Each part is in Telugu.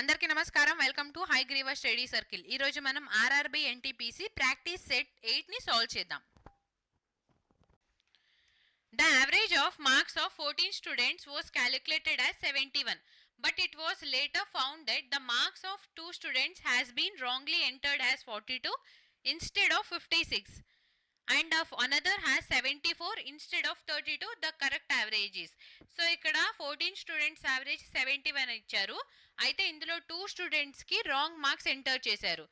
అందరికీ నమస్కారం. Welcome to Hayagriva study circle. ఈరోజు మనం ఆర్ఆర్బి ఎన్టీపీసీ ప్రాక్టీస్ సెట్ 8ని సాల్వ్ చేద్దాం. The average of marks of 14 students was calculated as 71, but it was later found that the marks of 2 students has been wrongly entered as 42 instead of 56 and of another has 74 instead of 32. The correct average is. So ఇక్కడ 14 స్టూడెంట్స్ యావరేజ్ 71 ఇచ్చారు. అయితే ఇందులో 2 స్టూడెంట్స్కి రాంగ్ మార్క్స్ ఎంటర్ చేశారు.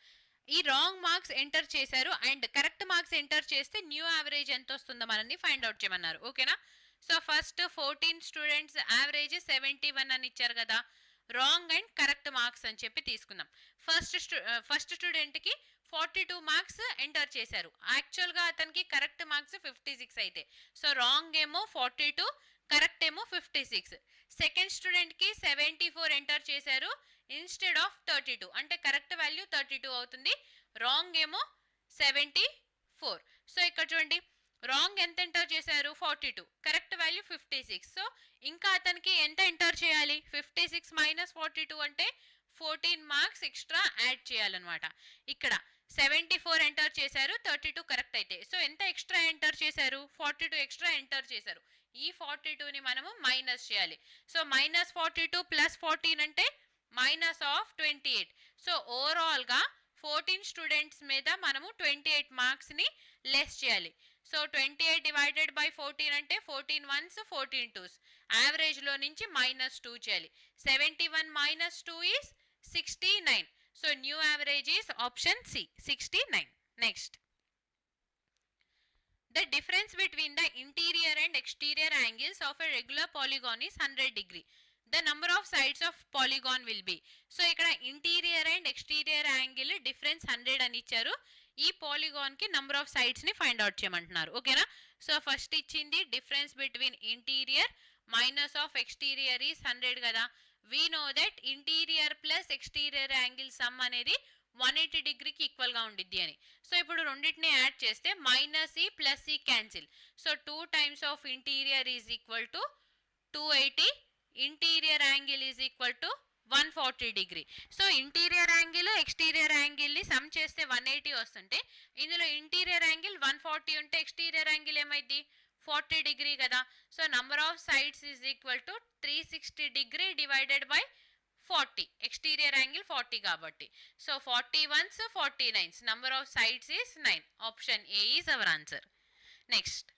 ఈ రాంగ్ మార్క్స్ ఎంటర్ చేశారు అండ్ కరెక్ట్ మార్క్స్ ఎంటర్ చేస్తే న్యూ యావరేజ్ ఎంత వస్తుందో మనల్ని ఫైండ్ అవుట్ చేయమన్నారు. ఓకేనా? సో ఫస్ట్ 14 స్టూడెంట్స్ యావరేజ్ 71 అని ఇచ్చారు కదా, రాంగ్ అండ్ కరెక్ట్ మార్క్స్ అని చెప్పి తీసుకుందాం. ఫస్ట్ స్టూడెంట్కి 42 మార్క్స్ ఎంటర్ చేశారు. యాక్చువల్గా అతనికి కరెక్ట్ మార్క్స్ 56 అయితే, సో రాంగ్ ఏమో 42, కరెక్ట్ ఏమో 56. సెకండ్ స్టూడెంట్కి 74 ఎంటర్ చేశారు ఇన్స్టెడ్ ఆఫ్ 32, అంటే కరెక్ట్ వాల్యూ 32 అవుతుంది, రాంగ్ ఏమో 74. సో ఇక్కడ చూడండి, రాంగ్ ఎంత ఎంటర్ చేశారు 42, కరెక్ట్ వాల్యూ 56. సో ఇంకా అతనికి ఎంత ఎంటర్ చేయాలి, 56 మైనస్ 42 అంటే 14 మార్క్స్ ఎక్స్ట్రా యాడ్ చేయాలన్నమాట. ఇక్కడ 74 ఎంటర్ చేశారు, 32 కరెక్ట్ అయితే, సో ఎంత ఎక్స్ట్రా ఎంటర్ చేశారు, 42 ఎక్స్ట్రా ఎంటర్ చేశారు. ఈ 42ని మనము మైనస్ చేయాలి. సో మైనస్ 42 ప్లస్ 14 అంటే మైనస్ ఆఫ్ 28. సో ఓవరాల్గా 14 స్టూడెంట్స్ మీద మనము 28 మార్క్స్ని లెస్ చేయాలి. సో 28 డివైడెడ్ బై 14 అంటే 14 1s 14 2s, యావరేజ్లో నుంచి -2 చేయాలి. 71 - 2 is 69. So new average is option C, 69. Next, the difference between the interior and exterior angles of a regular polygon is 100 degree. The number of sides of polygon will be. So ఇక్కడ interior and exterior angle difference 100 అని ఇచ్చారు. ఈ పాలిగాన్కి నంబర్ ఆఫ్ సైడ్స్ని ఫైండ్ అవుట్ చేయమంటున్నారు. ఓకేనా? సో ఫస్ట్ ఇచ్చింది difference between interior minus of exterior is 100 కదా. We know that interior plus exterior angle sum అనేది 180 డిగ్రీకి ఈక్వల్గా ఉండిద్ది అని. సో ఇప్పుడు రెండింటిని యాడ్ చేస్తే మైనస్ ఈ ప్లస్ ఈ cancel. So 2 times of interior is equal to 280, interior angle is equal to 140 degree. So interior angle exterior యాంగిల్ని సమ్ చేస్తే 180 వస్తుంటే, ఇందులో ఇంటీరియర్ యాంగిల్ 140 ఉంటే ఎక్స్టీరియర్ యాంగిల్ ఏమైంది 40 డిగ్రీ కదా. So number of sides is equal to 360 degree divided by 40, exterior angle 40 కాబట్టి. So 40 1s 49, number of sides is 9. Option A is our answer. Next,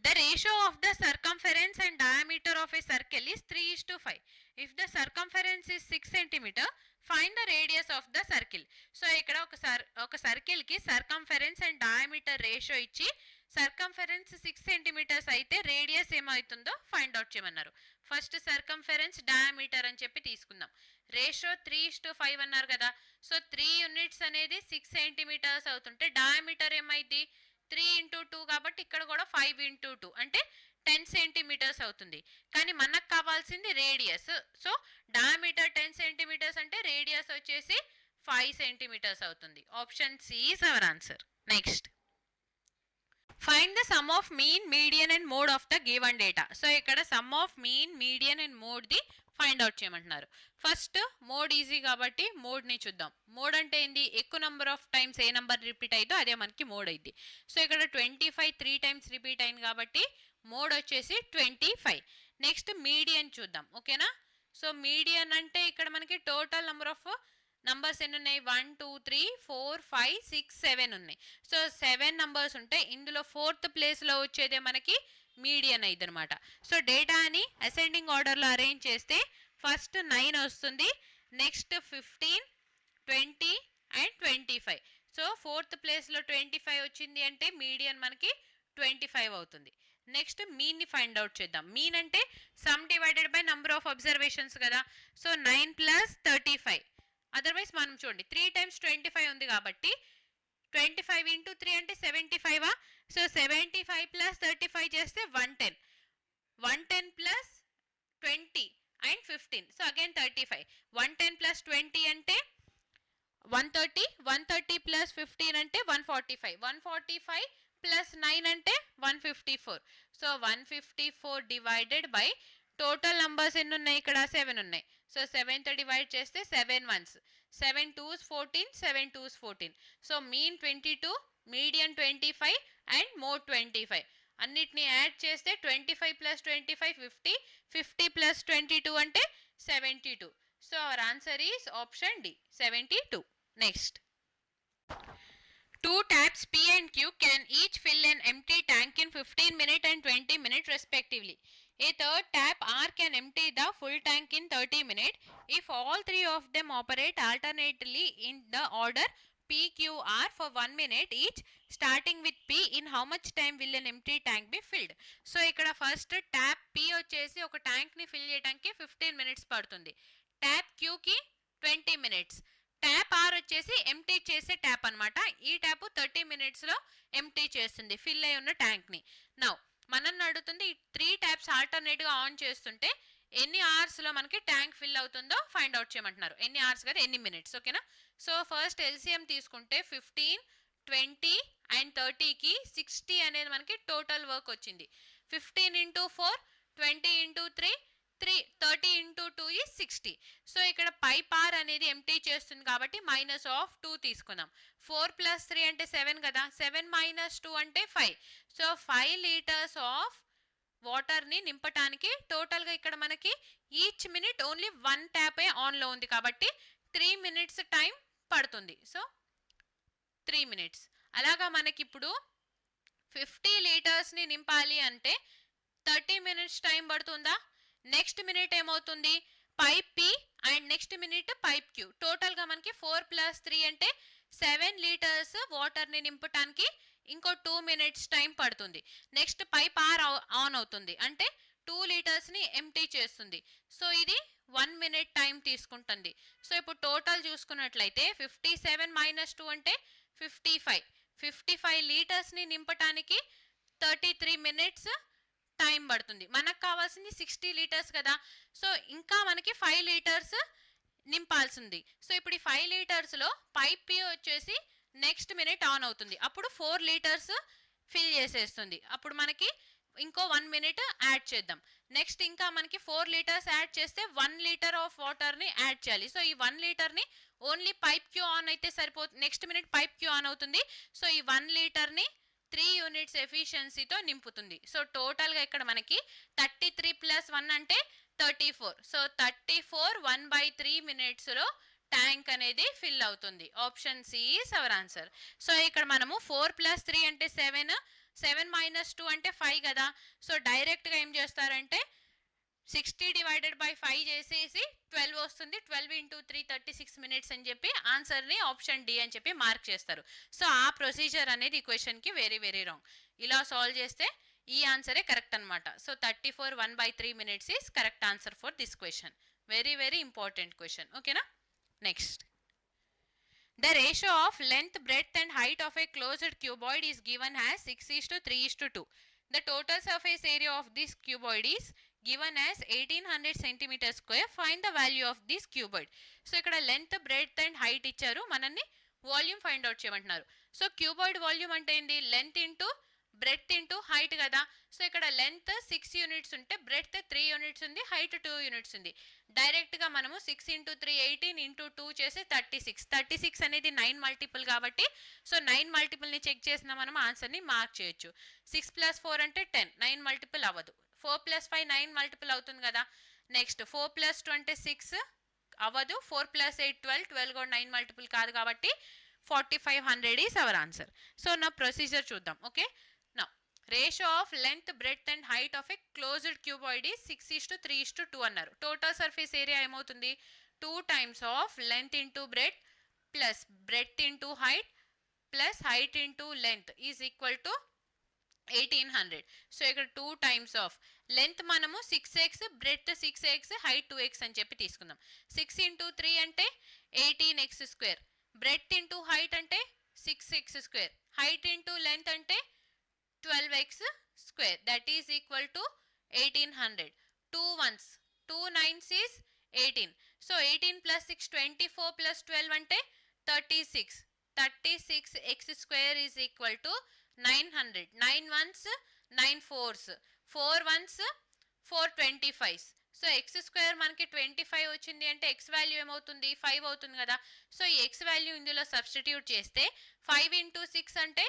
the ratio of the circumference and diameter of a circle is 3:5. If the circumference is 6 cm, find the radius of the circle. So ఇక్కడ ఒక సర్కిల్కి సర్కంఫరెన్స్ అండ్ డయామీటర్ రేషియో ఇచ్చి, సర్కంఫరెన్స్ 6 సెంటీమీటర్స్ అయితే రేడియస్ ఏమవుతుందో ఫైండ్ అవుట్ చేయమన్నారు. ఫస్ట్ సర్కంఫరెన్స్ డయామీటర్ అని చెప్పి తీసుకుందాం. రేషియో 3:5 అన్నారు కదా. సో 3 యూనిట్స్ అనేది 6 సెంటీమీటర్స్ అవుతుంటే డయామీటర్ ఏమైంది 3 × 2 కాబట్టి ఇక్కడ కూడా 5 × 2 అంటే 10 సెంటీమీటర్స్ అవుతుంది. కానీ మనకు కావాల్సింది రేడియస్. సో డయామీటర్ 10 సెంటీమీటర్స్ అంటే రేడియస్ వచ్చేసి 5 సెంటీమీటర్స్ అవుతుంది. Option C is our answer. Next, find the sum of mean, median and mode of the given data. So ఇక్కడ sum of mean, median and మోడ్ది ఫైండ్ అవుట్ చేయమంటున్నారు. ఫస్ట్ మోడ్ ఈజీ కాబట్టి మోడ్ని చూద్దాం. మోడ్ అంటే ఏంది, ఎక్కువ నెంబర్ ఆఫ్ టైమ్స్ ఏ నెంబర్ రిపీట్ అయిందో అదే మనకి మోడ్ అయింది. సో ఇక్కడ 25 3 టైమ్స్ రిపీట్ అయింది కాబట్టి మోడ్ వచ్చేసి 25. నెక్స్ట్ మీడియన్ చూద్దాం. ఓకేనా? సో మీడియన్ అంటే ఇక్కడ మనకి టోటల్ నెంబర్ ఆఫ్ నంబర్స్ ఎన్ని ఉన్నాయి, 1 2 3 4 5 6 7 ఉన్నాయి. సో 7 నంబర్స్ ఉంటాయి. ఇందులో 4th ప్లేస్లో వచ్చేదే మనకి మీడియన్ అయింది అనమాట. సో డేటాని అసెండింగ్ ఆర్డర్లో అరేంజ్ చేస్తే ఫస్ట్ 9 వస్తుంది, నెక్స్ట్ 15 20 అండ్ 25. సో 4th ప్లేస్లో 25 వచ్చింది అంటే మీడియన్ మనకి 25 అవుతుంది. నెక్స్ట్ మీన్ని ఫైండ్ అవుట్ చేద్దాం. మీన్ అంటే some divided by number of observations కదా. సో 9 + 35. అదర్వైజ్ మనం చూడండి 3 టైమ్స్ 25 ఉంది కాబట్టి 25 × 3 అంటే 75. సో 75 + 35 చేస్తే 110. 110 + 20 అండ్ 15. So again 35. 110 + 20 అంటే 130. 130 + 15 అంటే 145. 145 + 9 అంటే 154. So 154 divided by total numbers ఎన్ని ఉన్నాయి, ఇక్కడ 7 ఉన్నాయి. సో 7తో డివైడ్ చేస్తే 7 once, 7 2s 14, 7 2s 14. So mean 22, median 25 and mode 25. అన్నిటిని యాడ్ చేస్తే 25 ప్లస్ 25 50, 50 ప్లస్ 22 అంటే 72. So our answer is option D, 72. Next, two taps P and Q can each fill an empty tank in 15 minutes and 20 minutes respectively. A third tap R can empty the full tank in 30 minutes if all three of them operate alternately in the order P, Q, R for 1 minute each. Starting with P, in how much time will an empty tank be filled? So ఇక్కడ ఫస్ట్ ట్యాప్ P వచ్చేసి ఒక ట్యాంక్ ని ఫిల్ చేయడానికి 15 మినిట్స్ పడుతుంది. ట్యాప్ Q కి 20 మినిట్స్. ట్యాప్ ఆర్ వచ్చేసి ఎంటీ చేసే ట్యాప్ అనమాట. ఈ ట్యాప్ 30 మినిట్స్లో ఎంటీ చేస్తుంది ఫిల్ అయి ఉన్న ట్యాంక్ని. నౌ మనల్ని అడుగుతుంది 3 ట్యాప్స్ ఆల్టర్నేట్గా ఆన్ చేస్తుంటే ఎన్ని అవర్స్లో మనకి ట్యాంక్ ఫిల్ అవుతుందో ఫైండ్ అవుట్ చేయమంటున్నారు. ఎన్ని అవర్స్ కదా, ఎన్ని మినిట్స్. ఓకేనా. సో ఫస్ట్ ఎల్సిఎం తీసుకుంటే 15, 20 అండ్ 30కి 60 అనేది మనకి టోటల్ వర్క్ వచ్చింది. 15 into 4, 20 into 3, 30 into 2 is 60. So ఇక్కడ పైప్ ఆర్ అనేది ఎంటీ చేస్తుంది కాబట్టి మైనస్ ఆఫ్ 2 తీసుకుందాం. 4 ప్లస్ 3 అంటే 7 కదా, 7 మైనస్ 2 అంటే 5. సో 5 లీటర్స్ ఆఫ్ వాటర్ని నింపటానికి టోటల్గా ఇక్కడ మనకి ఈచ్ మినిట్ ఓన్లీ 1 ట్యాపే ఆన్లో ఉంది కాబట్టి 3 మినిట్స్ టైం పడుతుంది. So 3 minutes. అలాగా మనకి ఇప్పుడు 50 లీటర్స్ని నింపాలి అంటే 30 మినిట్స్ టైం పడుతుందా? నెక్స్ట్ మినిట్ ఏమవుతుంది, pipe P and next minute pipe Q. టోటల్గా మనకి 4 ప్లస్ 3 అంటే 7 లీటర్స్ వాటర్ని నింపటానికి ఇంకో 2 మినిట్స్ టైం పడుతుంది. నెక్స్ట్ పైప్ ఆర్ ఆన్ అవుతుంది అంటే 2 లీటర్స్ని ఎంటీ చేస్తుంది. సో ఇది 1 మినిట్ టైం తీసుకుంటుంది. సో ఇప్పుడు టోటల్ చూసుకున్నట్లయితే 57 మైనస్ 2 అంటే 55 లీటర్స్ని నింపటానికి 33 మినిట్స్ టైం పడుతుంది. మనకు కావాల్సింది 60 లీటర్స్ కదా. సో ఇంకా మనకి 5 లీటర్స్ నింపాల్సింది. సో ఇప్పుడు ఈ 5 లీటర్స్లో పైప్ పి వచ్చేసి నెక్స్ట్ మినిట్ ఆన్ అవుతుంది. అప్పుడు 4 లీటర్స్ ఫిల్ చేసేస్తుంది. అప్పుడు మనకి ఇంకో 1 మినిట్ యాడ్ చేద్దాం. నెక్స్ట్ ఇంకా మనకి 4 లీటర్స్ యాడ్ చేస్తే 1 లీటర్ ఆఫ్ వాటర్ని యాడ్ చేయాలి. సో ఈ 1 లీటర్ని ఓన్లీ పైప్ క్యూ ఆన్ అయితే సరిపోతుంది. Next minute pipe Q on అవుతుంది. సో ఈ 1 లీటర్ని 3 యూనిట్స్ ఎఫిషియన్సీతో నింపుతుంది. సో టోటల్గా ఇక్కడ మనకి 33 ప్లస్ 1 అంటే 34. సో 34 1/3 మినిట్స్లో ట్యాంక్ అనేది ఫిల్ అవుతుంది. Option C is our answer. So ఇక్కడ మనము 4 ప్లస్ 3 అంటే 7, 7 మైనస్ 2 అంటే 5 కదా. సో డైరెక్ట్గా ఏం చేస్తారంటే 60 డివైడెడ్ బై 5 చేసేసి 12 వస్తుంది. 12 ఇంటూ 3 36 మినిట్స్ అని చెప్పి ఆన్సర్ని ఆప్షన్ డి అని చెప్పి మార్క్ చేస్తారు. సో ఆ ప్రొసీజర్ అనేది ఈ క్వశ్చన్కి వెరీ వెరీ రాంగ్. ఇలా సాల్వ్ చేస్తే ఈ ఆన్సరే కరెక్ట్ అనమాట. So 34 1/3 minutes is correct answer for this question. Very very important question. ఓకేనా. Next, the ratio of length, breadth and height of a closed cuboid is given as 6:3:2. The total surface area of this cuboid is given as 1800 centimeter square. Find the value of this cuboid. So ఇక్కడ లెంత్, బ్రెడ్త్ అండ్ హైట్ ఇచ్చారు, మనల్ని వాల్యూమ్ ఫైండ్ అవుట్ చేయమంటున్నారు. సో క్యూబాయిడ్ వాల్యూమ్ అంటే ఏంటి, length into breadth into height కదా. సో ఇక్కడ లెంత్ 6 యూనిట్స్ ఉంటే బ్రెడ్త్ 3 యూనిట్స్ ఉంది, హైట్ 2 యూనిట్స్ ఉంది. డైరెక్ట్గా మనము 6 ఇంటూ 3 18 ఇంటూ 2 చేసి 36. 36 అనేది 9 మల్టిపుల్ కాబట్టి సో 9 మల్టిపుల్ని చెక్ చేసిన మనం ఆన్సర్ని మార్క్ చేయొచ్చు. 6 ప్లస్ 4 అంటే 10, 9 మల్టిపుల్ అవ్వదు. 4 ప్లస్ 5 9 మల్టిపుల్ అవుతుంది కదా. నెక్స్ట్ 4 ప్లస్ 2 అంటే 6 అవ్వదు. 4 ప్లస్ 8 12, 12 కూడా 9 మల్టిపుల్ కాదు కాబట్టి 4500 ఈస్ అవర్ ఆన్సర్. సో నా ప్రొసీజర్ చూద్దాం. Okay. Ratio of length, breadth and height of A closed cuboid is 6:3:2 అన్నారు. టోటల్ సర్ఫేస్ ఏరియా ఏమవుతుంది, 2 times of length into breadth plus breadth into height plus height into length is equal to 1800. So ఇక్కడ 2 టైమ్స్ ఆఫ్ లెంత్ మనము 6x, breadth 6x, height 2x అని చెప్పి తీసుకుందాం. 6 ఇంటూ 3 అంటే 18x square, breadth into height అంటే 6x square, height into length అంటే 12x square, that is equal to 1800. 2 ones, 2 nines is 18. So 18 plus 6 24 plus 12 ante 36. 36x square is equal to 900. 9 ones 9 fours, 4 ones 4 25s. So X square మనకి 25 వచ్చింది అంటే ఎక్స్ వాల్యూ ఏమవుతుంది 5 అవుతుంది కదా. సో ఈ ఎక్స్ వాల్యూ ఇందులో సబ్స్టిట్యూట్ చేస్తే 5 ఇంటూ 6 అంటే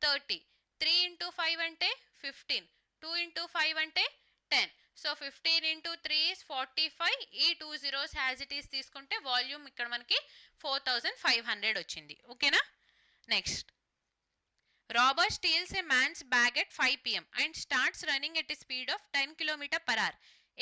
30, 3 ఇంటూ 5 అంటే 15, 2 ఇంటూ 5 అంటే 10. So 15 into 3 is 45. ఈ 2 zeros యాజ్ ఇట్ ఈస్ తీసుకుంటే వాల్యూమ్ ఇక్కడ మనకి 4500 వచ్చింది. ఓకేనా. Next, robber steals a man's bag at 5 p.m. and starts running at a speed of 10 km per hour.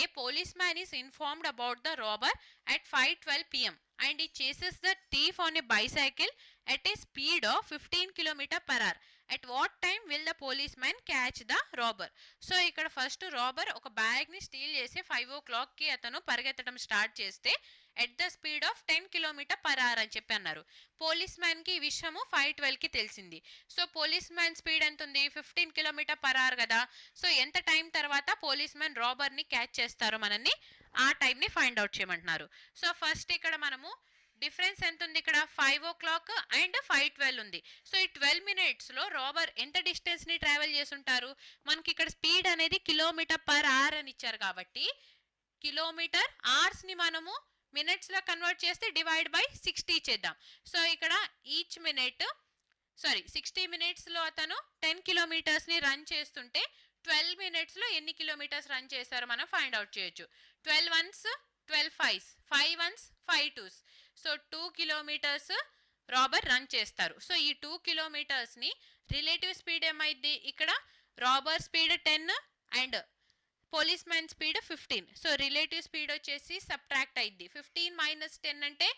A policeman is informed about the robber at 5:12 p.m. and he chases the thief on a bicycle at a speed of 15 km per hour. At what time will the policeman catch the robber? So ఇక్కడ ఫస్ట్ రాబర్ ఒక బ్యాగ్ని స్టీల్ చేసి 5 o'clock కి అతను పరిగెత్తడం స్టార్ట్ చేస్తే at the speed of 10 km per hour అని చెప్పి అన్నారు. పోలీస్ మ్యాన్కి ఈ విషయము 5:12కి తెలిసింది. సో పోలీస్ మ్యాన్ స్పీడ్ ఎంత ఉంది 15 km per hour కదా. సో ఎంత టైం తర్వాత పోలీస్ మ్యాన్ రాబర్ని క్యాచ్ చేస్తారో మనల్ని ఆ టైంని ఫైండ్ అవుట్ చేయమంటున్నారు. సో ఫస్ట్ ఇక్కడ మనము డిఫరెన్స్ ఎంత ఉంది, ఇక్కడ 5 o'clock అండ్ 5:12 ఉంది. సో ఈ 12 minutesలో రాబర్ ఎంత డిస్టెన్స్ని ట్రావెల్ చేస్తుంటారు, మనకి ఇక్కడ స్పీడ్ అనేది కిలోమీటర్ పర్ అవర్ అని ఇచ్చారు కాబట్టి కిలోమీటర్ అవర్స్ని మనము మినిట్స్లో కన్వర్ట్ చేస్తే డివైడ్ బై 60 చేద్దాం. సో ఇక్కడ ఈచ్ మినిట్ 60 minutesలో అతను 10 kilometersని రన్ చేస్తుంటే 12 minutesలో ఎన్ని కిలోమీటర్స్ రన్ చేశారో మనం ఫైండ్ అవుట్ చేయొచ్చు. 12 ones 12 5s, 5 ones 5 2s. So 2 kilometers robber run చేస్తారు. సో ఈ 2 kilometersని రిలేటివ్ స్పీడ్ ఏమైంది, ఇక్కడ robber speed 10 and police man speed 15. So relative speed వచ్చేసి సబ్ట్రాక్ట్ అయింది. 15 - 10 అంటే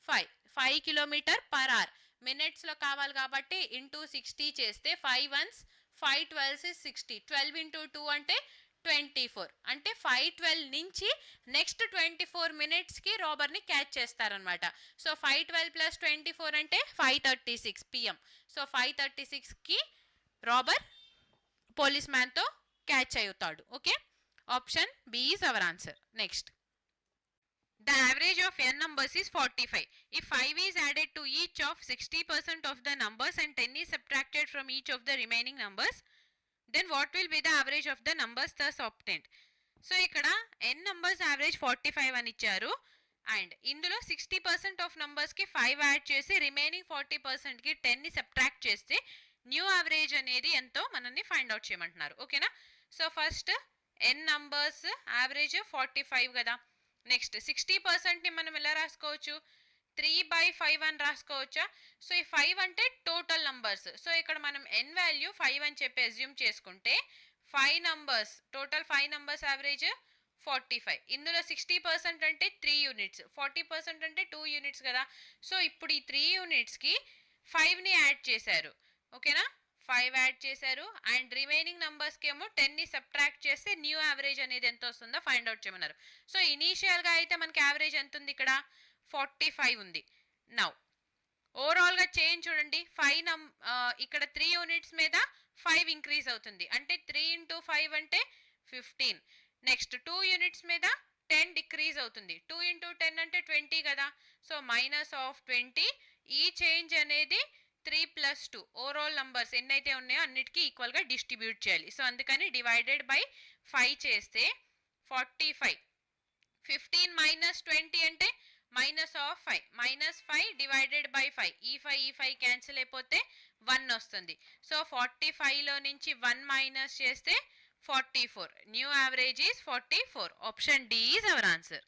5 km per hour. మినిట్స్లో కావాలి కాబట్టి ఇంటూ 60 చేస్తే 5 ones 5 12s is 60. 12 into 2 అంటే 24. అంటే 5:12 నుంచి నెక్స్ట్ 24 minutesకి రాబర్ని క్యాచ్ చేస్తారనమాట. సో 5:12 + 24 అంటే 5:36 PM. సో 5:36కి రాబర్ పోలీస్ మ్యాన్తో క్యాచ్ అవుతాడు. Okay, option B is our answer. Next, the average of n numbers is 45. If 5 is added to each of 60% of the numbers and 10 is subtracted from each of the remaining numbers, then what will be the average of the numbers thus obtained? So ఇక్కడ n numbers average 45 అని ఇచ్చారు అండ్ ఇందులో 60% ఆఫ్ నంబర్స్కి 5 యాడ్ చేసి రిమైనింగ్ 40%కి 10ని సబ్ట్రాక్ట్ చేస్తే న్యూ యావరేజ్ అనేది ఎంతో మనల్ని ఫైండ్ అవుట్ చేయమంటున్నారు. ఓకేనా. So first n numbers average 45 కదా. నెక్స్ట్ 60%ని మనం ఎలా రాసుకోవచ్చు, 3/5 అని రాసుకోవచ్చా. సో ఈ 5 అంటే టోటల్ నంబర్స్. సో ఇక్కడ మనం n వాల్యూ 5 అని చెప్పి అజ్యూమ్ చేసుకుంటే 5 నంబర్స్ టోటల్ 5 నంబర్స్ యావరేజ్ 45. ఇందులో 60% అంటే 3 units, 40% అంటే 2 units కదా. సో ఇప్పుడు ఈ 3 unitsకి 5ని యాడ్ చేశారు. ఓకేనా, 5 యాడ్ చేశారు అండ్ రిమైనింగ్ నంబర్స్కి ఏమో 10ని సబ్ట్రాక్ట్ చేస్తే న్యూ యావరేజ్ అనేది ఎంత వస్తుందో ఫైండ్ అవుట్ చేయమన్నారు. సో ఇనీషియల్గా అయితే మనకి యావరేజ్ ఎంత ఉంది, ఇక్కడ 45 ఉంది. నౌ ఓవరాల్గా చేంజ్ చూడండి, ఇక్కడ 3 units మీద 5 ఇంక్రీజ్ అవుతుంది అంటే 3 into 5 అంటే 15. నెక్స్ట్ 2 units మీద 10 డిక్రీజ్ అవుతుంది, 2 into 10 అంటే 20 కదా. సో -20. ఈ చేంజ్ అనేది 3 + 2 ఓవరాల్ నంబర్స్ ఎన్నైతే ఉన్నాయో అన్నిటికీ ఈక్వల్గా డిస్ట్రిబ్యూట్ చేయాలి. సో అందుకని డివైడెడ్ బై 5 చేస్తే 45. 15 - 20 అంటే -5. -5 డివైడెడ్ బై 5. ఈ 5 క్యాన్సిల్ అయిపోతే 1 వస్తుంది. సో 45లో నుంచి 1 మైనస్ చేస్తే 44. New average is 44. Option D is our answer.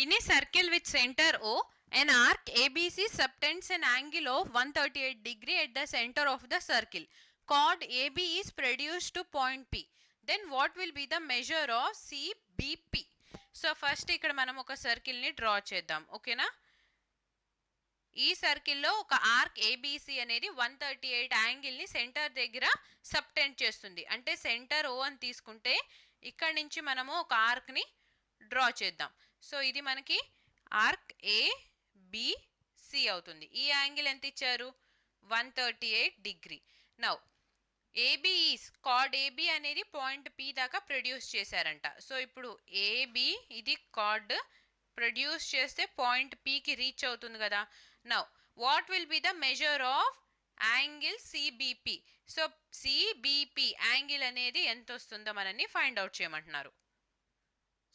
In a circle with centre O, an arc ABC subtends an angle of 138 degree at the center of the circle. Chord AB is produced to point P. Then what will be the measure of CBP? So first ఇక్కడ మనం ఒక సర్కిల్ని డ్రా చేద్దాం. ఓకేనా, ఈ సర్కిల్లో ఒక ఆర్క్ ఏబిసి అనేది 138 యాంగిల్ని సెంటర్ దగ్గర సబ్టెండ్ చేస్తుంది. అంటే సెంటర్ O అని తీసుకుంటే ఇక్కడ నుంచి మనము ఒక ఆర్క్ని డ్రా చేద్దాం. సో ఇది మనకి ఆర్క్ ఏబిసి అవుతుంది. ఈ యాంగిల్ ఎంత ఇచ్చారు, 138 degree. Now AB is chord AB అనేది పాయింట్ పి దాకా ప్రొడ్యూస్ చేశారంట. సో ఇప్పుడు ఏబి ఇది కార్డ్ ప్రొడ్యూస్ చేస్తే పాయింట్ పికి రీచ్ అవుతుంది కదా. Now what will be the measure of angle CBP? So CBP angle అనేది ఎంత వస్తుందో మనల్ని ఫైండ్ అవుట్ చేయమంటున్నారు.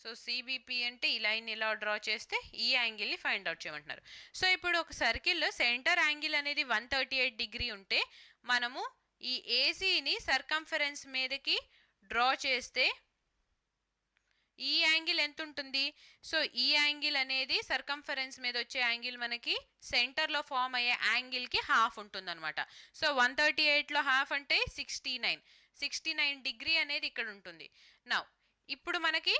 సో సిబిపి అంటే ఈ లైన్ ఇలా డ్రా చేస్తే ఈ యాంగిల్ని ఫైండ్ అవుట్ చేయమంటున్నారు. సో ఇప్పుడు ఒక సర్కిల్లో సెంటర్ యాంగిల్ అనేది 138 డిగ్రీ ఉంటే మనము ఈ ఏసీని సర్కంఫరెన్స్ మీదకి డ్రా చేస్తే ఈ యాంగిల్ ఎంత ఉంటుంది? సో ఈ యాంగిల్ అనేది సర్కంఫరెన్స్ మీద వచ్చే యాంగిల్ మనకి సెంటర్లో ఫామ్ అయ్యే యాంగిల్కి హాఫ్ ఉంటుంది అనమాట. సో 138లో హాఫ్ అంటే 69 డిగ్రీ అనేది ఇక్కడ ఉంటుంది. నౌ ఇప్పుడు మనకి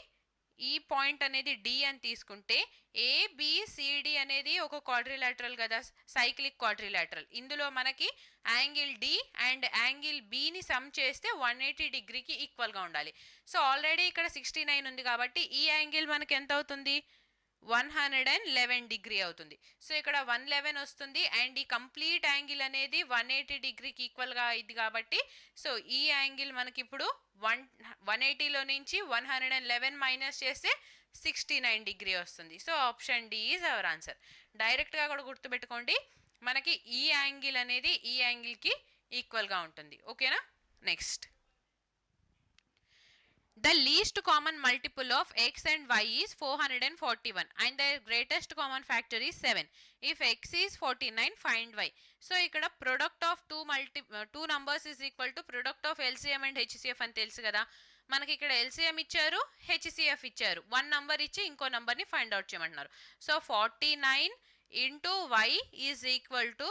ఈ పాయింట్ అనేది డి అని తీసుకుంటే ఏబిసిడి అనేది ఒక క్వాడ్రిలాటరల్ కదా, సైక్లిక్ క్వాడ్రిలాటరల్. ఇందులో మనకి యాంగిల్ డి అండ్ యాంగిల్ బిని సమ్ చేస్తే 180 డిగ్రీకి ఈక్వల్గా ఉండాలి. సో ఆల్రెడీ ఇక్కడ 69 ఉంది కాబట్టి ఈ యాంగిల్ మనకి ఎంత అవుతుంది? 111 డిగ్రీ అవుతుంది. సో ఇక్కడ 111 వస్తుంది అండ్ ఈ కంప్లీట్ యాంగిల్ అనేది 180 డిగ్రీకి ఈక్వల్గా అయింది కాబట్టి సో ఈ యాంగిల్ మనకి ఇప్పుడు 180లో నుంచి 111 మైనస్ చేస్తే 69 డిగ్రీ వస్తుంది. So option D is our answer. డైరెక్ట్గా కూడా గుర్తుపెట్టుకోండి, మనకి ఈ యాంగిల్ అనేది ఈ యాంగిల్కి ఈక్వల్గా ఉంటుంది. ఓకేనా? Next, the least common multiple of x and y is 441 and the greatest common factor is 7. If x is 49, find y. So ఇక్కడ product of two numbers is equal to product of LCM and HCF అని తెలుసు కదా. మనకి ఇక్కడ LCM ఇచ్చారు, HCF ఇచ్చారు. వన్ నంబర్ ఇచ్చి ఇంకో నంబర్ని ఫైండ్ అవుట్ చేయమంటున్నారు. So 49 into y is equal to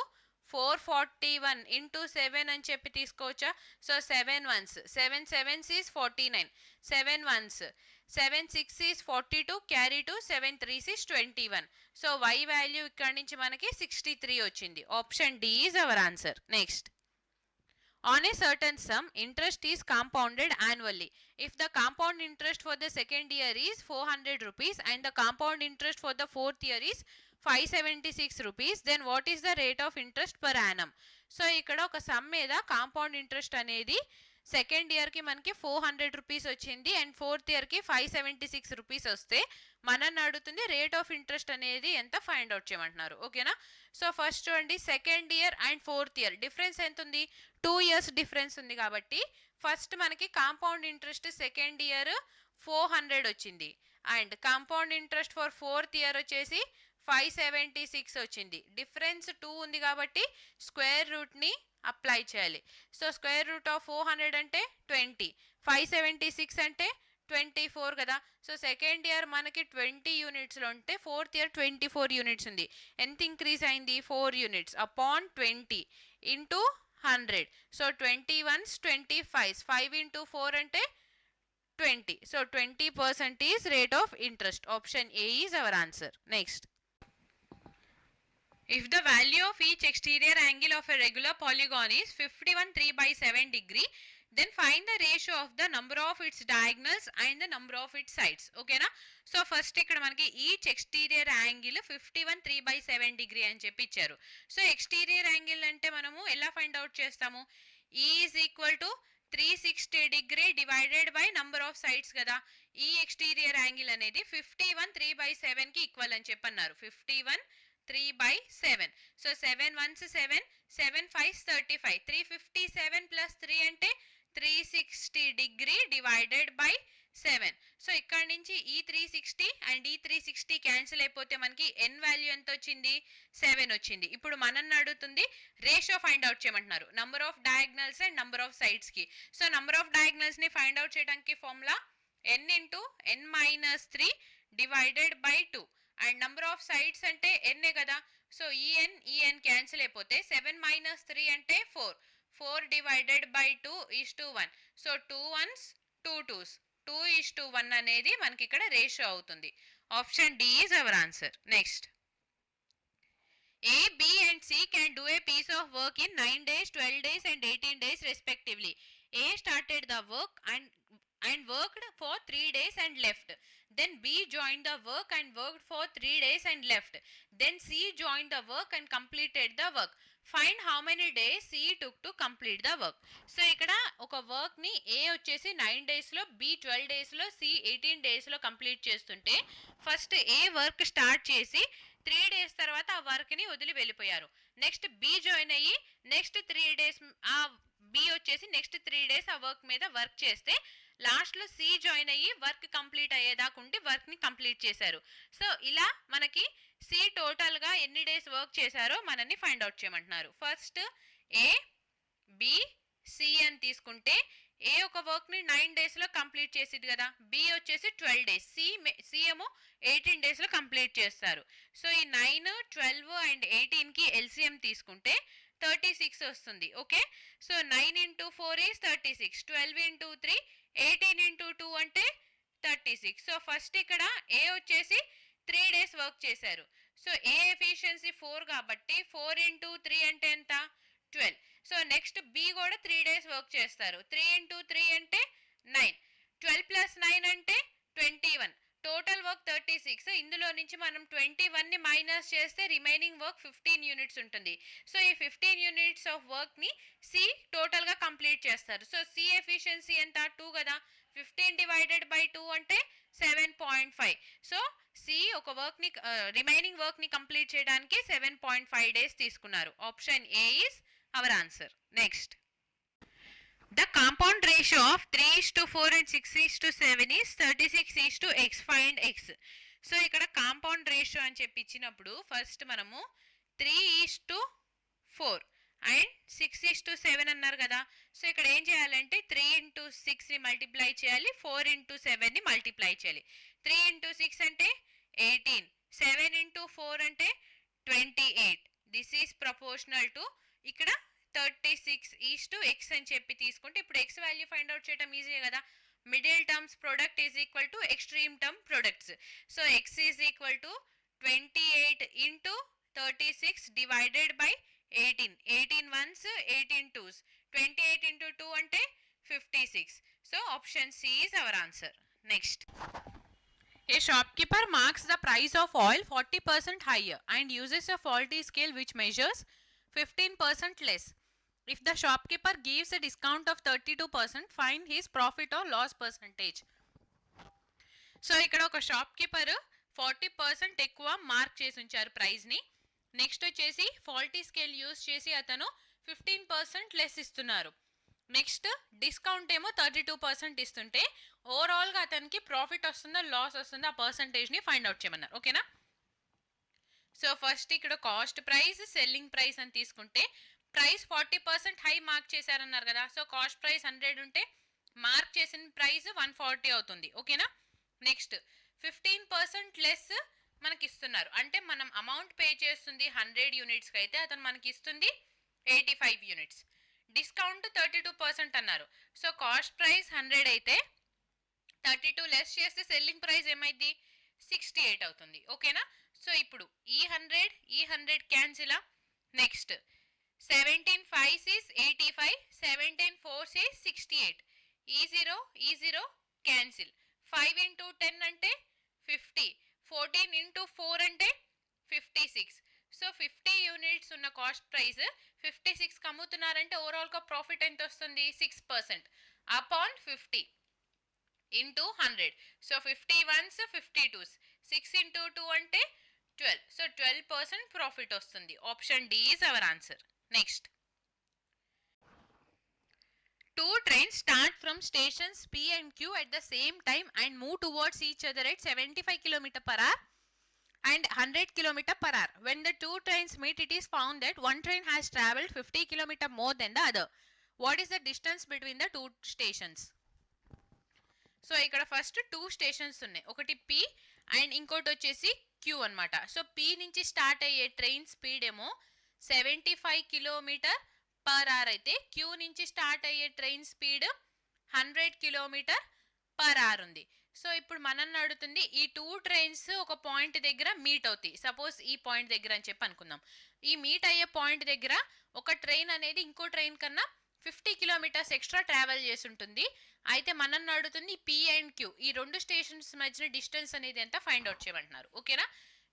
441 into 7 అని చెప్పి తీసుకోవచ్చా? So 7 ones 7 sevens is 49, 7 ones 7 6 is 42, carry 2 7 3s is 21. So y value ఇక్కడ నుంచి మనకి 63 వచ్చింది. Option D is our answer. Next, on a certain sum interest is compounded annually. If the compound interest for the second year is 400 rupees and the compound interest for the fourth year is 576 rupees, then what is the rate of interest per annum? So ఇక్కడ ఒక సమ్ మీద కాంపౌండ్ ఇంట్రెస్ట్ అనేది సెకండ్ ఇయర్కి మనకి 400 రూపీస్ వచ్చింది అండ్ ఫోర్త్ ఇయర్కి 576 రూపీస్ వస్తే మనల్ని అడుగుతుంది రేట్ ఆఫ్ ఇంట్రెస్ట్ అనేది ఎంత ఫైండ్ అవుట్ చేయమంటున్నారు. ఓకేనా? సో ఫస్ట్ చూడండి, second year and fourth year difference ఎంత ఉంది? 2 years డిఫరెన్స్ ఉంది కాబట్టి ఫస్ట్ మనకి కాంపౌండ్ ఇంట్రెస్ట్ సెకండ్ ఇయర్ 400 వచ్చింది and compound interest for fourth year వచ్చేసి 576 వచ్చింది. డిఫరెన్స్ 2 ఉంది కాబట్టి స్క్వేర్ రూట్ని అప్లై చేయాలి. సో స్క్వేర్ రూట్ ఆఫ్ 400 అంటే 20, 576 అంటే 24 కదా. సో సెకండ్ ఇయర్ మనకి 20 యూనిట్స్లో ఉంటే ఫోర్త్ ఇయర్ 24 యూనిట్స్ ఉంది. ఎంత ఇంక్రీజ్ అయింది? 4 units upon 20 into 100. So 21s 25, 5 into 4 అంటే 20. So 20% is rate of interest. Option A is our answer. Next, if the value of each exterior angle of a regular polygon is 51 3/7 degree, then find the ratio of the number of its diagonals and the number of its sides. ఓకేనా? సో ఫస్ట్ ఇక్కడ మనకి ఈచ్ ఎక్స్టీరియర్ యాంగిల్ 51 3/7 డిగ్రీ అని చెప్పి ఇచ్చారు. సో ఎక్స్టీరియర్ యాంగిల్ అంటే మనము ఎలా ఫైండ్ అవుట్ చేస్తాము? ఈ is equal to 360 degree divided by number of sides కదా. ఈ ఎక్స్టీరియర్ యాంగిల్ అనేది 51 3/7కి ఈక్వల్ అని చెప్పన్నారు. 51 3/7. సో 7 ones 7, 7 5s 35, 357 ప్లస్ 3 అంటే 360 డిగ్రీ డివైడెడ్ బై 7. సో ఇక్కడ నుంచి ఈ 360 అండ్ ఈ 360 క్యాన్సిల్ అయిపోతే మనకి n వాల్యూ ఎంత వచ్చింది? 7 వచ్చింది. ఇప్పుడు మనల్ని అడుగుతుంది రేషియో ఫైండ్ అవుట్ చేయమంటున్నారు, number of diagonals and number of సైడ్స్కి. సో నంబర్ ఆఫ్ డయాగ్నల్స్ని ఫైండ్ అవుట్ చేయడానికి formula n into n minus 3 divided by 2 and number of sides అంటే n కదా. సో ఈ n క్యాన్సిల్ అయిపోతే 7 మైనస్ 3 అంటే 4, 4 divided by 2 is to 1. So 2 ones 2 2s 2:1 అనేది మనకి ఇక్కడ రేషియో అవుతుంది. Option D is our answer. Next, A, B and C can do a piece of work in 9 days, 12 days and 18 days respectively. A started the work and worked for 3 days and left. Then B joined the work and worked for 3 days and left. Then C joined the work and completed the work. Find how many days C took to complete the work. So ఇక్కడ ఒక వర్క్ని A వచ్చేసి 9 daysలో, B 12 daysలో, C 18 daysలో కంప్లీట్ చేస్తుంటే ఫస్ట్ A వర్క్ స్టార్ట్ చేసి 3 days తర్వాత ఆ వర్క్ని వదిలి వెళ్ళిపోయారు. నెక్స్ట్ B జాయిన్ అయ్యి నెక్స్ట్ 3 days ఆ B వచ్చేసి నెక్స్ట్ 3 days ఆ వర్క్ మీద వర్క్ చేస్తే లాస్ట్లో సి జాయిన్ అయ్యి వర్క్ కంప్లీట్ అయ్యేదాకా ఉండి వర్క్ని కంప్లీట్ చేశారు. సో ఇలా మనకి సి టోటల్గా ఎన్ని డేస్ వర్క్ చేశారో మనల్ని ఫైండ్ అవుట్ చేయమంటున్నారు. ఫస్ట్ ఏ బి సి అని తీసుకుంటే ఏ ఒక వర్క్ని 9 డేస్లో కంప్లీట్ చేసిద్ది కదా, బి వచ్చేసి 12 డేస్, సి ఏమో 18 డేస్లో కంప్లీట్ చేస్తారు. సో ఈ 9, 12 అండ్ 18కి ఎల్సిఎం తీసుకుంటే 36 వస్తుంది. Okay, so 9 into 4 is 36, 12 into 3, 18 into 2 అంటే 36. సో ఫస్ట్ ఇక్కడ ఏ వచ్చేసి 3 డేస్ వర్క్ చేశారు. సో ఏ ఎఫిషియన్సీ 4 కాబట్టి 4 ఇంటూ 3 అంటే ఎంత, 12. సో నెక్స్ట్ బి కూడా 3 డేస్ వర్క్ చేస్తారు. 3 ఇంటూ 3 అంటే 9, 12 ప్లస్ 9 అంటే 21. Total work 36. ఇందులో నుంచి మనం 21ని మైనస్ చేస్తే రిమైనింగ్ వర్క్ 15 యూనిట్స్ ఉంటుంది. సో ఈ 15 యూనిట్స్ ఆఫ్ వర్క్ని సి టోటల్గా కంప్లీట్ చేస్తారు. సో సి ఎఫిషియన్సీ ఎంత, 2 కదా, 15 డివైడెడ్ బై 2 అంటే 7.5. సో సి ఒక వర్క్ని రిమైనింగ్ వర్క్ని కంప్లీట్ చేయడానికి 7.5 డేస్ తీసుకున్నారు. Option A is our answer. Next, the compound ratio of 3:4 and 6:7 is 36:x. Find x. So ఇక్కడ కాంపౌండ్ రేషియో అని చెప్పి ఇచ్చినప్పుడు ఫస్ట్ మనము 3:4 అండ్ 6:7 అన్నారు కదా. సో ఇక్కడ ఏం చేయాలంటే 3 ఇంటూ 6ని మల్టిప్లై చేయాలి, 4 ఇంటూ 7ని మల్టిప్లై చేయాలి. 3 ఇంటూ 6 అంటే 18, 7 ఇంటూ 4 అంటే 28. దిస్ ఈజ్ ప్రపోర్షనల్ టు ఇక్కడ 36:x అని చెప్పి తీసుకుంటే ఇప్పుడు x వాల్యూ ఫైండ్ అవుట్ చేయడం ఈజీ కదా. Middle terms product is equal to extreme term products. So x is equal to 28 into 36 divided by 18. 18 ones, 18 twos, 28 into 2 అంటే 56. So option C is our answer. Next, a shopkeeper marks the price of oil 40% higher and uses a faulty scale which measures 15% less. If the shopkeeper gives a discount of 32%, find his profit or loss percentage. So ఇక్కడ ఒక షాప్ కీపర్ 40% ఎక్కువ మార్క్ చేసి ఉంచారు ప్రైస్ని. నెక్స్ట్ వచ్చేసి ఫాల్టీ స్కేల్ యూస్ చేసి అతను 15% లెస్ ఇస్తున్నారు. నెక్స్ట్ డిస్కౌంట్ ఏమో 32% ఇస్తుంటే ఓవరాల్గా అతనికి ప్రాఫిట్ వస్తుందా లాస్ వస్తుందా ఆ పర్సంటేజ్ని ఫైండ్ అవుట్ చేయమన్నారు. ఓకేనా. సో ఫస్ట్ ఇక్కడ కాస్ట్ ప్రైస్, సెల్లింగ్ ప్రైస్ అని తీసుకుంటే ప్రైస్ 40% హై మార్క్ చేశారన్నారు కదా. సో కాస్ట్ ప్రైస్ 100 ఉంటే మార్క్ చేసిన ప్రైస్ 140 అవుతుంది. ఓకేనా. నెక్స్ట్ 15% లెస్ మనకి ఇస్తున్నారు అంటే మనం అమౌంట్ పే చేస్తుంది 100 యూనిట్స్కి అయితే అతను మనకి ఇస్తుంది 85 యూనిట్స్. డిస్కౌంట్ 32% అన్నారు. సో కాస్ట్ ప్రైస్ 100 అయితే 32 లెస్ చేస్తే సెల్లింగ్ ప్రైస్ ఏమైంది 68 అవుతుంది. ఓకేనా. సో ఇప్పుడు ఈ 100 క్యాన్సిల్. Next 17 5 is 85, 17 4 is 68. ఈ జీరో క్యాన్సిల్. 5 ఇంటూ 10 అంటే 50, 14 ఇంటూ 4 అంటే 56. సో 50 యూనిట్స్ ఉన్న కాస్ట్ ప్రైస్ 56కి అమ్ముతున్నారంటే ఓవరాల్గా ప్రాఫిట్ ఎంత వస్తుంది 6% upon 50 into 100. So 50 ones, 50 twos, 6 into 2 అంటే 12. సో 12% ప్రాఫిట్ వస్తుంది. Option D is our answer. Next, 2 trains start from stations P and Q at the same time and move towards each other at 75 km/h and 100 km/h. When the 2 trains meet, it is found that one train has travelled 50 km more than the other. What is the distance between the 2 stations? So ఇక్కడ ఫస్ట్ 2 స్టేషన్స్ ఉన్నాయి, ఒకటి P అండ్ ఇంకోటి వచ్చేసి Q అనమాట. సో P నుంచి స్టార్ట్ అయ్యే ట్రైన్ స్పీడ్ ఏమో 75 km/h అయితే Q నుంచి స్టార్ట్ అయ్యే ట్రైన్ స్పీడ్ 100 km/h ఉంది. సో ఇప్పుడు మనల్ని అడుగుతుంది ఈ 2 ట్రైన్స్ ఒక పాయింట్ దగ్గర మీట్ అవుతాయి. సపోజ్ ఈ పాయింట్ దగ్గర అని చెప్పి అనుకుందాం. ఈ మీట్ అయ్యే పాయింట్ దగ్గర ఒక ట్రైన్ అనేది ఇంకో ట్రైన్ కన్నా 50 కిలోమీటర్స్ ఎక్స్ట్రా ట్రావెల్ చేసి ఉంటుంది. అయితే మనల్ని అడుగుతుంది P అండ్ Q ఈ 2 స్టేషన్స్ మధ్య డిస్టెన్స్ అనేది ఎంత ఫైండ్ అవుట్ చేయమంటున్నారు. ఓకేనా.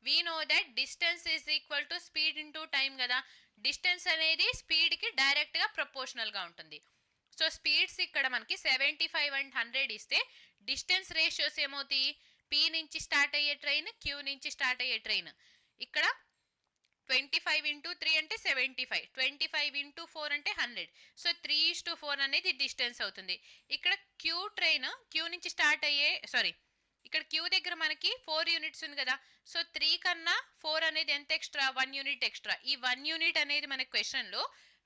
We know that distance is equal to speed into time కదా. డిస్టెన్స్ అనేది స్పీడ్కి డైరెక్ట్గా ప్రపోర్షనల్గా ఉంటుంది. సో స్పీడ్స్ ఇక్కడ మనకి 75 అండ్ 100 ఇస్తే డిస్టెన్స్ రేషియోస్ ఏమవుతాయి, P నుంచి స్టార్ట్ అయ్యే ట్రైన్, Q నుంచి స్టార్ట్ అయ్యే ట్రైన్. ఇక్కడ 25 ఇంటూ 3 అంటే 75, 25 ఇంటూ 4 అంటే 100. సో 3:4 అనేది డిస్టెన్స్ అవుతుంది. ఇక్కడ క్యూ ట్రైన్ క్యూ నుంచి స్టార్ట్ అయ్యే ఇక్కడ క్యూ దగ్గర మనకి 4 యూనిట్స్ ఉంది కదా. సో 3 కన్నా 4 అనేది ఎంత ఎక్స్ట్రా, 1 యూనిట్ ఎక్స్ట్రా. ఈ 1 యూనిట్ అనేది మన క్వశ్చన్లో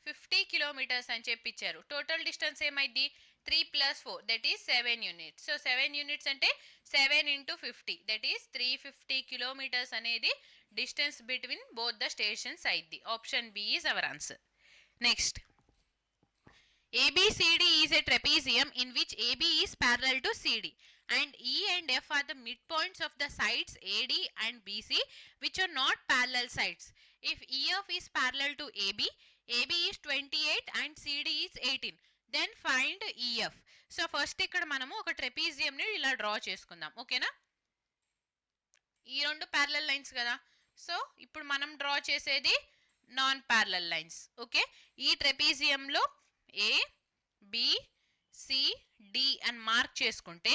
50 కిలోమీటర్స్ అని చెప్పి ఇచ్చారు. టోటల్ డిస్టెన్స్ ఏమైంది, 3 + 4 that is 7 units. So 7 units అంటే 7 × 50 దట్ ఈస్ 350 కిలోమీటర్స్ అనేది distance between both the stations అయింది. Option B is our answer. Next, ABCD is a trapezium in which AB is parallel to CD and E and F are the midpoints of the sides AD and BC which are not parallel sides. If EF is parallel to AB, AB is 28 and CD is 18. Then find EF. So first ఇక్కడ మనము ఒక ట్రెపీజియం ని ఇలా డ్రా చేసుకుందాం. ఓకేనా, ఈ రెండు ప్యారలల్ లైన్స్ కదా. సో ఇప్పుడు మనం డ్రా చేసేది నాన్ ప్యారలల్ లైన్స్. ఓకే, ఈ ట్రెపీజియంలో ఏ బి సి డి అని మార్క్ చేసుకుంటే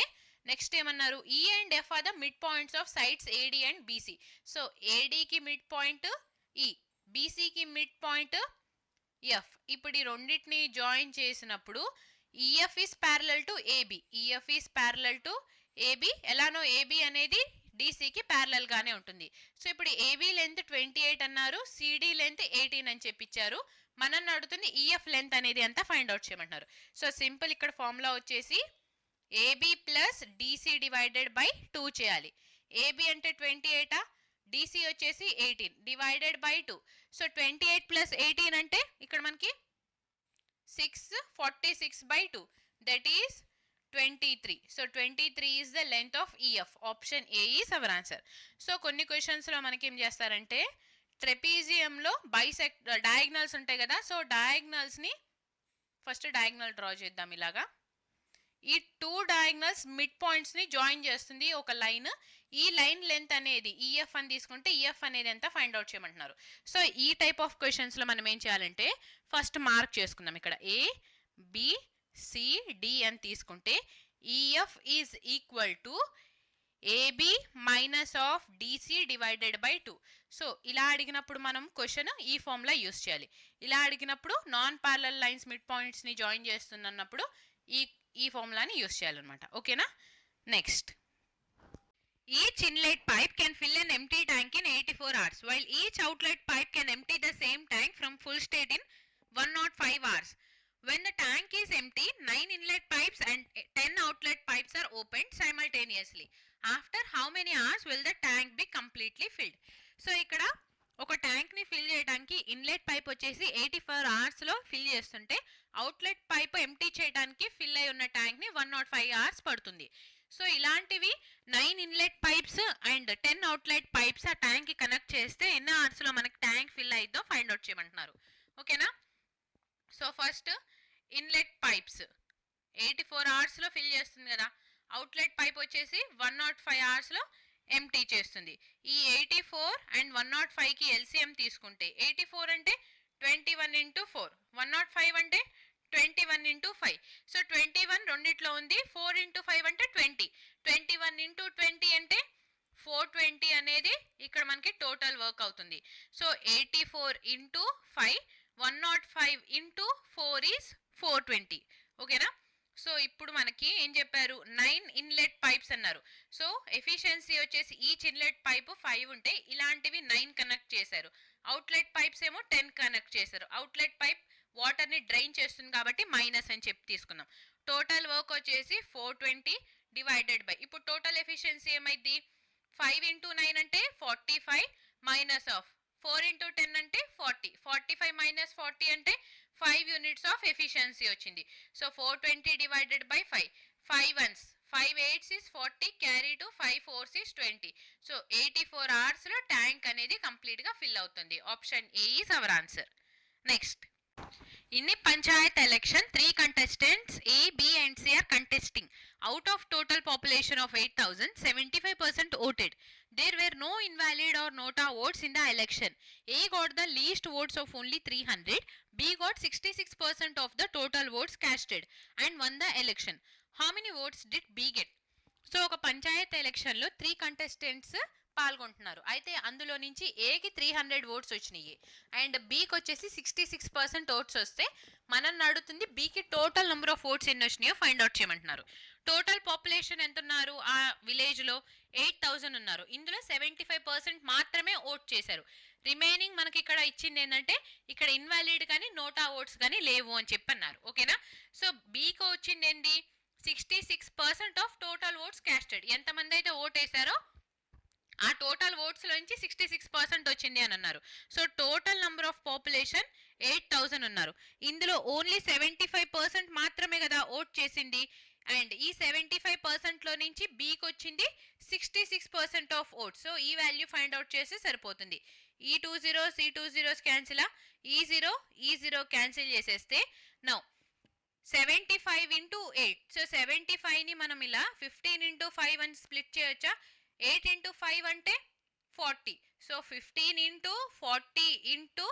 నెక్స్ట్ ఏమన్నారు, ఈ and F R the mid points of sides AD and BC. So ఏడికి మిడ్ పాయింట్ ఈ, బీసీకి మిడ్ పాయింట్ ఎఫ్. ఇప్పుడు ఈ రెండింటిని జాయిన్ చేసినప్పుడు EF is parallel to AB, EF is parallel to AB. ఎలానో ఏబి అనేది డీసీకి ప్యారలల్ గానే ఉంటుంది. సో ఇప్పుడు ఏబి లెంత్ 28 అన్నారు, సిడి లెంత్ 18 అని చెప్పించారు. మనల్ని అడుగుతుంది ఈఎఫ్ లెంత్ అనేది ఎంత ఫైండ్ అవుట్ చేయమంటున్నారు. సో సింపుల్, ఇక్కడ ఫార్ములా వచ్చేసి AB plus DC divided by 2 చేయాలి. ఏబి అంటే 28, డిసి వచ్చేసి 18 డివైడెడ్ బై 2. సో 28 + 18 అంటే ఇక్కడ మనకి 6, 46/2 that is 23. So 23 is the length of EF. Option A is our answer. So కొన్ని క్వశ్చన్స్లో మనకి ఏం చేస్తారంటే ట్రెపీజియంలో డయాగ్నల్స్ ఉంటాయి కదా. సో డయాగ్నల్స్ని ఫస్ట్ డయాగ్నల్ డ్రా చేద్దాం. ఇలాగా ఈ 2 డయాగ్నల్స్ మిడ్ పాయింట్స్ని జాయిన్ చేస్తుంది ఒక లైన్. ఈ లైన్ లెంత్ అనేది ఈఎఫ్ అని తీసుకుంటే ఈఎఫ్ అనేది ఎంత ఫైండ్ అవుట్ చేయమంటున్నారు. సో ఈ టైప్ ఆఫ్ క్వశ్చన్స్లో మనం ఏం చేయాలంటే ఫస్ట్ మార్క్ చేసుకుందాం. ఇక్కడ ఏ బి సి డి అని తీసుకుంటే EF is equal to AB minus of DC divided by 2. So ఇలా అడిగినప్పుడు మనం క్వశ్చన్ ఈ ఫార్ములా యూస్ చేయాలి. ఇలా అడిగినప్పుడు నాన్ ప్యారలల్ లైన్స్ మిడ్ పాయింట్స్ని జాయిన్ చేస్తున్నప్పుడు ఈ ఫార్ములాని యూస్ చేయాలన్నమాట. ఓకేనా, next, each inlet pipe can fill an empty tank in 84 hours while each outlet pipe can empty the same tank from full state in 105 hours. When the tank is empty, 9 inlet pipes and 10 outlet pipes are opened simultaneously. After how many hours will the tank be completely filled? So ఇక్కడ ఒక ట్యాంక్ ని ఫిల్ చేయడానికి ఇన్లెట్ పైప్ వచ్చేసి 84 hours లో ఫిల్ చేస్తుంటే అవుట్లెట్ పైప్ ఎంటీ చేయడానికి ఫిల్ అయి ఉన్న ట్యాంక్ ని 105 hours పడుతుంది. సో ఇలాంటివి 9 inlet pipes and 10 outlet pipes ఆ ట్యాంక్ కి కనెక్ట్ చేస్తే ఎన్ని అవర్స్ లో మనకి ట్యాంక్ ఫిల్ అయిద్దో ఫైండ్ అవుట్ చేయమంటున్నారు. ఓకేనా, so first inlet pipes 84 hours లో ఫిల్ చేస్తుంది కదా. అవుట్లెట్ పైప్ వచ్చేసి 105 hours లో ఎంటీ చేస్తుంది. ఈ 84 అండ్ 105కి ఎల్సిఎం తీసుకుంటే 84 అంటే 21 × 4, 105 అంటే 21 × 5. సో 21 రెండిట్లో ఉంది, 4 × 5 అంటే 20, 21 × 20 అంటే 420 అనేది ఇక్కడ మనకి టోటల్ వర్క్ అవుతుంది. So 84 × 5, 105 × 4 is 420. ఓకేనా, సో ఇప్పుడు మనకి ఏం చెప్పారు, 9 ఇన్లెట్ పైప్స్ అన్నారు. సో ఎఫిషియన్సీ వచ్చేసి ఈచ్ ఇన్లెట్ పైప్ 5 ఉంటే ఇలాంటివి 9 కనెక్ట్ చేశారు. అవుట్లెట్ పైప్స్ ఏమో 10 కనెక్ట్ చేశారు. అవుట్లెట్ పైప్ వాటర్ని డ్రైన్ చేస్తుంది కాబట్టి మైనస్ అని చెప్పి తీసుకుందాం. టోటల్ వర్క్ వచ్చేసి 420 డివైడెడ్ బై, ఇప్పుడు టోటల్ ఎఫిషియన్సీ ఏమైంది, 5 × 9 అంటే 45 మైనస్ ఆఫ్ 4 × 10 అంటే 40, 45 మైనస్ 40 అంటే 5 యూనిట్స్ ఆఫ్ ఎఫిషియన్సీ వచ్చింది. So 420 divided by 5, 5 ones 5 8s is 40, carry to 5 4s is 20. So 84 hours లో ట్యాంక్ అనేది కంప్లీట్ గా ఫిల్ అవుతుంది. Option A is our answer. Next, in a panchayat election 3 contestants A, B and C are contesting. Out of total population of 8,000, 75% voted. There were no invalid or nota votes in the election. A got the least votes of only 300, B got 66% of the total votes casted and won the election. How many votes did B get? So ఒక పంచాయత్ ఎలక్షన్లో 3 contestants పాల్గొంటున్నారు. అయితే అందులో నుంచి ఏకి 300 ఓట్స్ వచ్చినాయి అండ్ బీకి వచ్చేసి 66% ఓట్స్ వస్తే మనల్ని అడుగుతుంది బీకి టోటల్ నెంబర్ ఆఫ్ ఓట్స్ ఎన్ని వచ్చినాయో ఫైండ్ అవుట్ చేయమంటున్నారు. టోటల్ పాపులేషన్ ఎంత ఉన్నారు ఆ విలేజ్లో? 8000 ఉన్నారు. ఇందులో 75% మాత్రమే ఓట్ చేశారు. రిమైనింగ్ మనకి ఇక్కడ ఇచ్చింది ఏంటంటే ఇక్కడ ఇన్వాలిడ్ కానీ నోటా ఓట్స్ కానీ లేవు అని చెప్పన్నారు. ఓకేనా? సో బీకి వచ్చింది ఏంటి? 66% ఆఫ్ టోటల్ ఓట్స్ క్యాస్టెడ్. ఎంతమంది అయితే ఓట్ వేశారో ఆ టోటల్ ఓట్స్ నుంచి 66% వచ్చింది అని అన్నారు. So total number of population 8000 ఉన్నారు. ఇందులో ఓన్లీ 75% మాత్రమే కదా ఓట్ చేసింది అండ్ ఈ 75% లో నుంచి బీకి వచ్చింది 66% ఆఫ్ ఓట్స్. సో ఈ వాల్యూ ఫైండ్ అవుట్ చేస్తే సరిపోతుంది. ఈ 2 zeros ఈ 2 zeros క్యాన్సిల్, ఈ జీరో క్యాన్సిల్ చేసేస్తే నౌ 75 ఇంటూ 8. సో 75 ని మనం ఇలా 15 ఇంటూ 5 అని స్ప్లిట్ చేయొచ్చా? 8 ఇంటూ 5 అంటే 40. So 15 into 40 into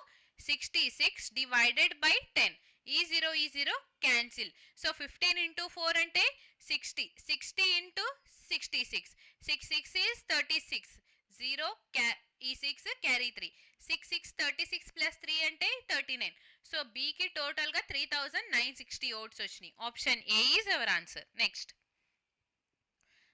66 divided by 10. ఈ జీరో క్యాన్సిల్. సో 15 ఇంటూ 4 అంటే 60. 60 ఇంటూ 66. 6 is 36. 0 ఈ 6 క్యారీ 3. 6 36 ప్లస్ 3 అంటే 39. సో బీకి టోటల్గా 3960 ఓట్స్ వచ్చినాయి. Option A is our answer. Next,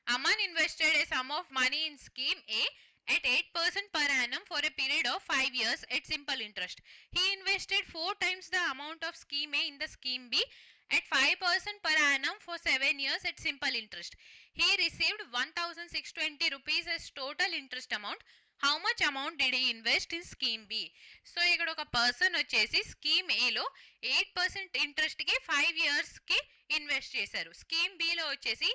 Aman invested a sum of money in scheme A at 8% per annum for a period of 5 years at simple interest. He invested 4 times the amount of scheme A in the scheme B at 5% per annum for 7 years at simple interest. He received 1620 rupees as total interest amount. How much amount did he invest in scheme B? So ఇక్కడ ఒక పర్సన్ వచ్చేసి స్కీమ్ ఏలో 8% ఇంట్రెస్ట్కి 5 ఇయర్స్కి ఇన్వెస్ట్ చేశారు. స్కీమ్ బిలో వచ్చేసి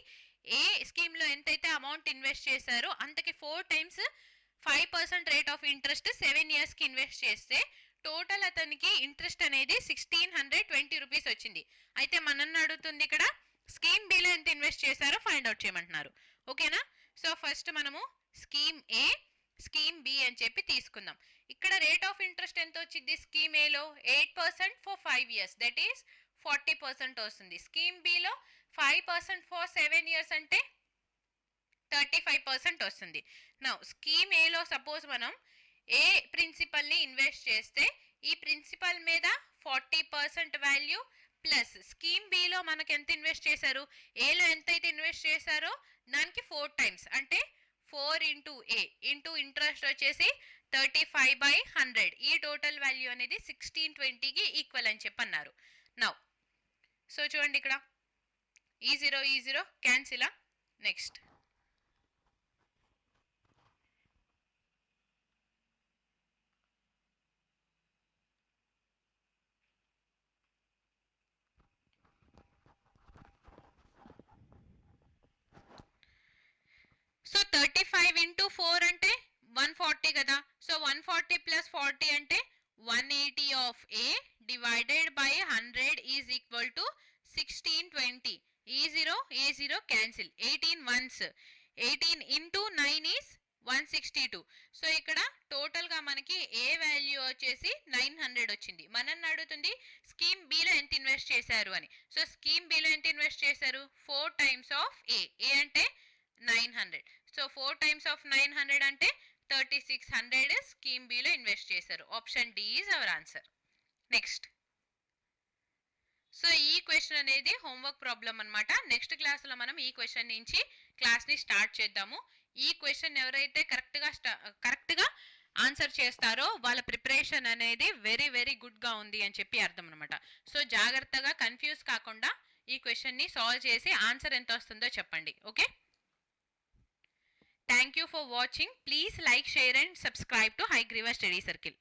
ఏ స్కీమ్లో ఎంతైతే అమౌంట్ ఇన్వెస్ట్ చేశారో అంతకి 4 times 5% రేట్ ఆఫ్ ఇంట్రెస్ట్ 7 ఇయర్స్కి ఇన్వెస్ట్ చేస్తే టోటల్ అతనికి ఇంట్రెస్ట్ అనేది 1620 రూపీస్ వచ్చింది. అయితే మనల్ని అడుగుతుంది ఇక్కడ స్కీమ్ బిలో ఎంత ఇన్వెస్ట్ చేశారో ఫైండ్ అవుట్ చేయమంటున్నారు. ఓకేనా? సో ఫస్ట్ మనము స్కీమ్ ఏ స్కీమ్ బి అని చెప్పి తీసుకుందాం. ఇక్కడ రేట్ ఆఫ్ ఇంట్రెస్ట్ ఎంత వచ్చింది స్కీమ్ ఏలో? 8% ఫర్ 5 years, దట్ ఈస్ 40% వస్తుంది. స్కీమ్ బిలో 5% ఫర్ 7 years అంటే 35% వస్తుంది. నౌ స్కీమ్ ఏలో సపోజ్ మనం ఏ ప్రిన్సిపల్ని ఇన్వెస్ట్ చేస్తే ఈ ప్రిన్సిపల్ మీద 40% వాల్యూ ప్లస్ స్కీమ్ బిలో మనకి ఎంత ఇన్వెస్ట్ చేశారు, ఏలో ఎంతైతే ఇన్వెస్ట్ చేశారో దానికి 4 times అంటే 4 ఇంటూ ఏ ఇంటూ ఇంట్రెస్ట్ వచ్చేసి 35/100. ఈ టోటల్ వాల్యూ అనేది 1620కి ఈక్వల్ అని చెప్పన్నారు. నౌ సో చూడండి ఇక్కడ ఈ జీరో క్యాన్సిలా. నెక్స్ట్ సో 35 ఇంటూ 4 అంటే 140 కదా. సో 140 ప్లస్ 40 అంటే 180 of A divided by 100 is equal to 1620. ఈ zero cancel. 18 ones. 18 into 9 is 162. So ఇక్కడ టోటల్గా మనకి ఏ వాల్యూ వచ్చేసి 900 వచ్చింది. మనల్ని అడుగుతుంది స్కీమ్ బిలో ఎంత ఇన్వెస్ట్ చేశారు అని. సో స్కీమ్ బిలో ఎంత ఇన్వెస్ట్ చేశారు? 4 times ఆఫ్ ఏ. ఏ అంటే 900. సో 4 times ఆఫ్ 900 అంటే 3600 స్కీమ్ బిలో ఇన్వెస్ట్ చేశారు. Option D is our answer. Next, so ఈ క్వశ్చన్ అనేది హోంవర్క్ ప్రాబ్లం అనమాట. నెక్స్ట్ క్లాస్లో మనం ఈ క్వశ్చన్ నుంచి క్లాస్ని స్టార్ట్ చేద్దాము. ఈ క్వశ్చన్ ఎవరైతే కరెక్ట్గా ఆన్సర్ చేస్తారో వాళ్ళ ప్రిపరేషన్ అనేది వెరీ వెరీ గుడ్గా ఉంది అని చెప్పి అర్థం అనమాట. సో జాగ్రత్తగా కన్ఫ్యూజ్ కాకుండా ఈ క్వశ్చన్ని సాల్వ్ చేసి ఆన్సర్ ఎంత వస్తుందో చెప్పండి. Okay, thank you for watching. Please like, share and subscribe to Hayagriva study circle.